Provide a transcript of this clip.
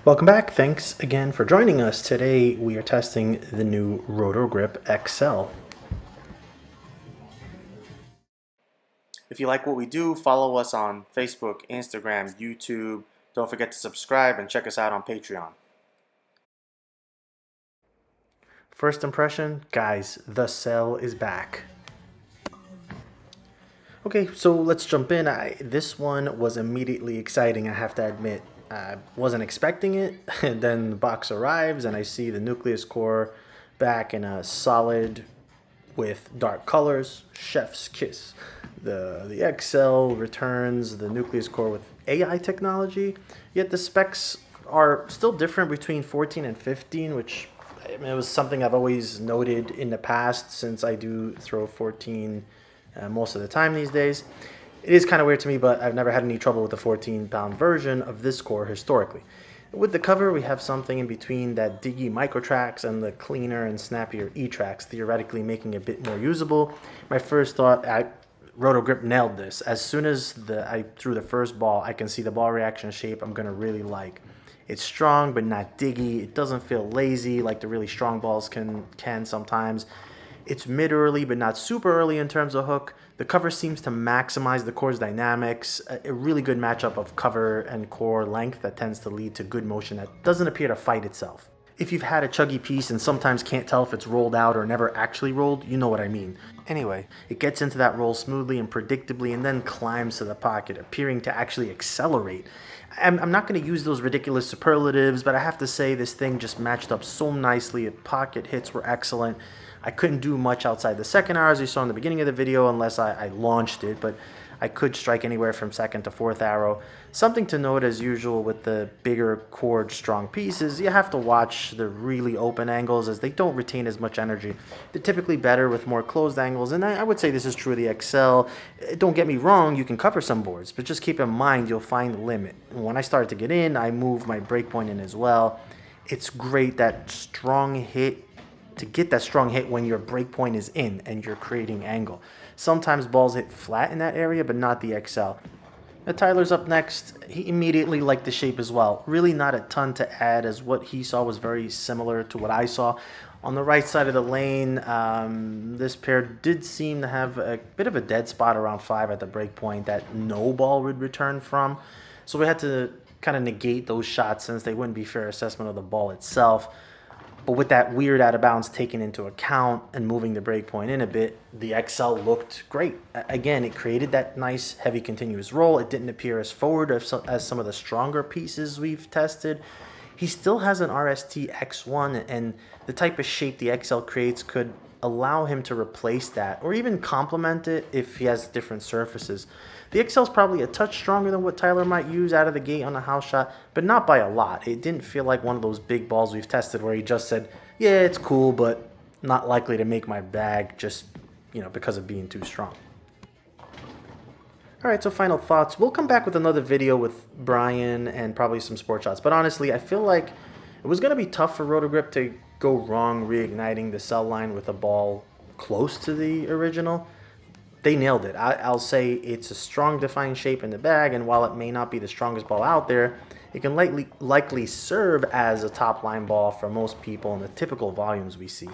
Welcome back. Thanks again for joining us. Today we are testing the new Roto Grip XL. If you like what we do, follow us on Facebook, Instagram, YouTube. Don't forget to subscribe and check us out on Patreon. First impression, guys, the cell is back. Okay, so let's jump in. This one was immediately exciting, I have to admit. I wasn't expecting it, and then the box arrives and I see the nucleus core back in a solid with dark colors, chef's kiss. The XL returns the nucleus core with AI technology, yet the specs are still different between 14 and 15, which I mean, it was something I've always noted in the past since I do throw 14 most of the time these days. It is kind of weird to me, but I've never had any trouble with the 14-pound version of this core historically. With the cover, we have something in between that diggy micro tracks and the cleaner and snappier E-tracks, theoretically making it a bit more usable. My first thought, Roto Grip nailed this. As soon as I threw the first ball, I can see the ball reaction shape I'm going to really like. It's strong but not diggy. It doesn't feel lazy like the really strong balls can sometimes. It's mid-early but not super early in terms of hook. The cover seems to maximize the core's dynamics, a really good matchup of cover and core length that tends to lead to good motion that doesn't appear to fight itself. If you've had a chuggy piece and sometimes can't tell if it's rolled out or never actually rolled, you know what I mean. Anyway, it gets into that roll smoothly and predictably and then climbs to the pocket, appearing to actually accelerate. I'm not going to use those ridiculous superlatives, but I have to say this thing just matched up so nicely. Pocket hits were excellent. I couldn't do much outside the second arrow, as you saw in the beginning of the video, unless I launched it, but I could strike anywhere from second to fourth arrow. Something to note, as usual, with the bigger chord strong pieces, you have to watch the really open angles as they don't retain as much energy. They're typically better with more closed angles, and I would say this is true of the XL. Don't get me wrong, you can cover some boards, but just keep in mind you'll find the limit. When I started to get in, I moved my breakpoint in as well. It's great that strong hit to get that strong hit when your breakpoint is in and you're creating angle. Sometimes balls hit flat in that area, but not the XL. Now Tyler's up next. He immediately liked the shape as well. Really not a ton to add, as what he saw was very similar to what I saw. On the right side of the lane, this pair did seem to have a bit of a dead spot around 5 at the breakpoint that no ball would return from. So we had to kind of negate those shots since they wouldn't be fair assessment of the ball itself. But with that weird out of bounds taken into account and moving the breakpoint in a bit, the XL looked great. Again, it created that nice heavy continuous roll. It didn't appear as forward as some of the stronger pieces we've tested. He still has an RST X1, and the type of shape the XL creates could allow him to replace that or even complement it if he has different surfaces. The XL is probably a touch stronger than what Tyler might use out of the gate on a house shot, but not by a lot. It didn't feel like one of those big balls we've tested where he just said, yeah, it's cool, but not likely to make my bag just, because of being too strong. All right, so final thoughts. We'll come back with another video with Brian and probably some sport shots, but honestly, I feel like it was going to be tough for Roto Grip to go wrong reigniting the cell line with a ball close to the original. They nailed it. I'll say it's a strong defined shape in the bag, and while it may not be the strongest ball out there, it can likely serve as a top line ball for most people in the typical volumes we see.